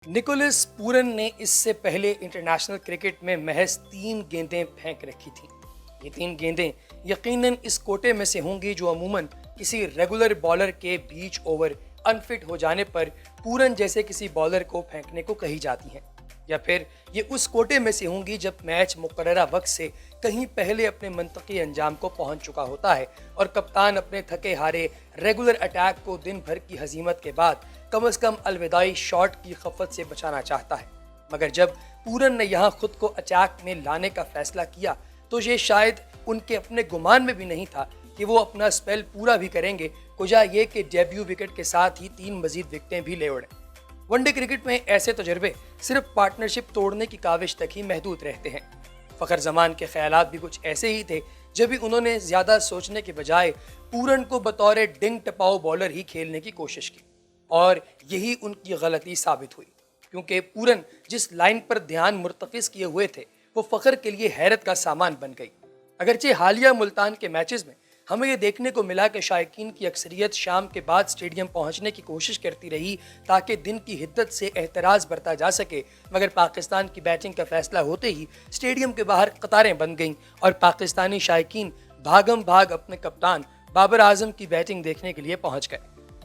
Nicholas Pooran ने इससे पहले इंटरनेशनल क्रिकेट में महज 3 गेंदें फेंक रखी थीं। ये 3 गेंदें यकीनन इस कोटे में से होंगी जो अमूमन किसी रेगुलर बॉलर के बीच ओवर अनफिट हो जाने पर पूरन जैसे किसी बॉलर को फेंकने को कही जाती हैं, या फिर ये उस कोटे में से होंगी जब मैच मुकर्ररा वक्त से कहीं पहले अपने मंतकी अंजाम को पहुंच चुका होता है और कप्तान अपने थके हारे रेगुलर अटैक को दिन भर की हजीमत के बाद कम से कम अलविदाई शॉट की खफत से बचाना चाहता है। मगर जब पूरन ने यहाँ खुद को अटैक में लाने का फैसला किया तो ये शायद उनके अपने गुमान में भी नहीं था कि वो अपना स्पेल पूरा भी करेंगे, कुजा ये कि डेब्यू विकेट के साथ ही 3 मजीद विकेटें भी ले उड़े। वनडे क्रिकेट में ऐसे तजर्बे सिर्फ पार्टनरशिप तोड़ने की काविश तक ही महदूद रहते हैं। फ़खर जमान के ख्यालात भी कुछ ऐसे ही थे जब भी उन्होंने ज़्यादा सोचने के बजाय पूरन को बतौर डिंग टपाओ बॉलर ही खेलने की कोशिश की, और यही उनकी गलती साबित हुई, क्योंकि पूरन जिस लाइन पर ध्यान मुर्तकिस किए हुए थे वो फ़खर के लिए हैरत का सामान बन गई। अगरचे हालिया मुल्तान के मैचेस में हमें ये देखने को मिला कि शायकीन की अक्सरियत शाम के बाद स्टेडियम पहुंचने की कोशिश करती रही ताकि दिन की हिद्दत से एहतराज बरता जा सके, मगर पाकिस्तान की बैटिंग का फैसला होते ही स्टेडियम के बाहर कतारें बन गईं और पाकिस्तानी शायकीन भागम भाग अपने कप्तान बाबर आजम की बैटिंग देखने के लिए पहुंच गए।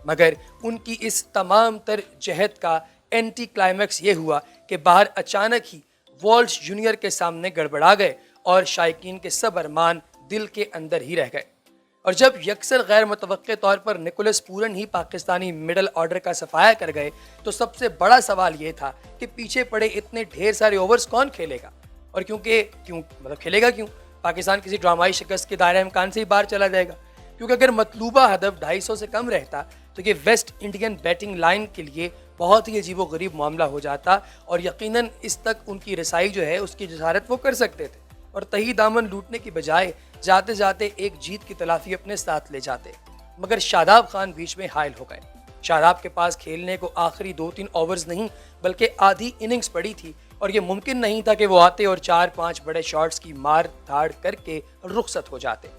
मगर उनकी इस तमाम तर जहद का एंटी क्लाइमैक्स ये हुआ कि बाहर अचानक ही वॉल्श जूनियर के सामने गड़बड़ा गए और शायकीन के सब अरमान दिल के अंदर ही रह गए। और जब यकसर गैर मुतवक्के तौर पर निकोलस पूरन ही पाकिस्तानी मिडल ऑर्डर का सफाया कर गए तो सबसे बड़ा सवाल ये था कि पीछे पड़े इतने ढेर सारे ओवर्स कौन खेलेगा, और खेलेगा क्यों? पाकिस्तान किसी ड्रामाई शिकस्त के दायरे इम्कान से ही बाहर चला जाएगा, क्योंकि अगर मतलूबा हदफ 250 से कम रहता तो ये वेस्ट इंडियन बैटिंग लाइन के लिए बहुत ही अजीबोगरीब मामला हो जाता, और यकीनन इस तक उनकी रसाई जो है उसकी जसारत वो कर सकते थे और तही दामन लूटने की बजाय जाते जाते एक जीत की तलाफी अपने साथ ले जाते। मगर शादाब खान बीच में हायल हो गए। शादाब के पास खेलने को आखिरी 2-3 ओवर्स नहीं बल्कि आधी इनिंग्स पड़ी थी, और ये मुमकिन नहीं था कि वो आते और 4-5 बड़े शॉट्स की मार धाड़ करके रुखसत हो जाते।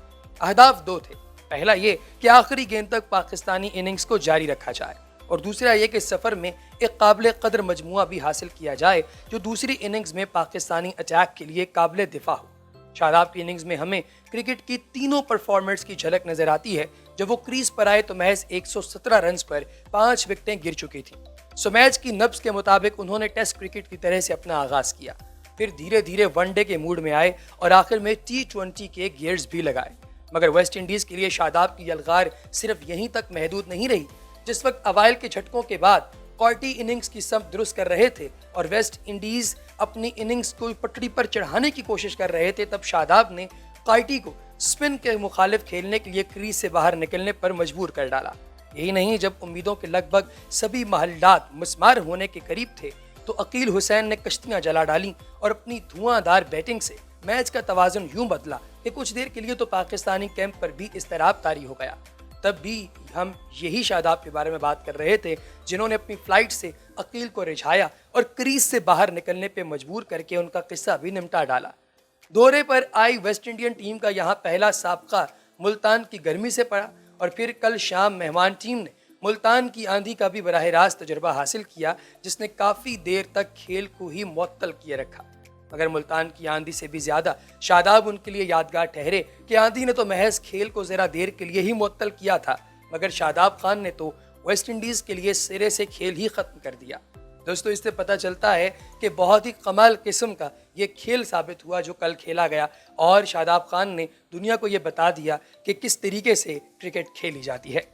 अहदाफ 2 थे। पहला ये कि आखिरी गेंद तक पाकिस्तानी इनिंग्स को जारी रखा जाए, और दूसरा ये कि सफ़र में एक काबिल कदर मजमुआ भी हासिल किया जाए जो दूसरी इनिंग्स में पाकिस्तानी अटैक के लिए काबिल दिफा हो। शादाब की इनिंग्स में हमें क्रिकेट की तीनों परफॉर्मेंस की झलक नजर आती है। जब वो क्रीज पर आए तो महज 117 रन्स पर 5 विकेटें गिर चुकी थी। सो मैच की नब्ज के मुताबिक उन्होंने टेस्ट क्रिकेट की तरह से अपना आगाज किया, फिर धीरे धीरे वनडे के मूड में आए और आखिर में T20 के गियर्स भी लगाए। मगर वेस्ट इंडीज के लिए शादाब की यलगार सिर्फ यहीं तक महदूद नहीं रही। जिस वक्त अवाइल के झटकों के बाद क्वार्टी इनिंग्स की समत दुरुस्त कर रहे थे और वेस्ट इंडीज अपनी इनिंग्स को पटड़ी पर चढ़ाने की कोशिश कर रहे थे, तब शादाब ने क्वार्टी को स्पिन के मुखालिफ खेलने के लिए क्रीज से बाहर निकलने पर मजबूर कर डाला। यही नहीं, जब उम्मीदों के लगभग सभी महल्लात मुस्मार होने के करीब थे तो अकील हुसैन ने कश्तियां जला डाली और अपनी धुआंधार बैटिंग से मैच का तवाज़ुन यूं बदला कि कुछ देर के लिए तो पाकिस्तानी कैंप पर भी इज़्तिराब तारी हो गया। तब भी हम यही शादाब के बारे में बात कर रहे थे जिन्होंने अपनी फ्लाइट से अकील को रिझाया और क्रीज से बाहर निकलने पे मजबूर करके उनका किस्सा भी निपटा डाला। दौरे पर आई वेस्ट इंडियन टीम का यहाँ पहला साबका मुल्तान की गर्मी से पड़ा, और फिर कल शाम मेहमान टीम ने मुल्तान की आंधी का भी बराह रास्त तजुर्बा हासिल किया, जिसने काफ़ी देर तक खेल को ही मुअत्तल किए रखा। मगर मुल्तान की आंधी से भी ज़्यादा शादाब उनके लिए यादगार ठहरे कि आंधी ने तो महज खेल को ज़रा देर के लिए ही मुअत्तल किया था, मगर शादाब खान ने तो वेस्ट इंडीज़ के लिए सिरे से खेल ही ख़त्म कर दिया। दोस्तों, इससे पता चलता है कि बहुत ही कमाल किस्म का ये खेल साबित हुआ जो कल खेला गया, और शादाब खान ने दुनिया को ये बता दिया कि किस तरीके से क्रिकेट खेली जाती है।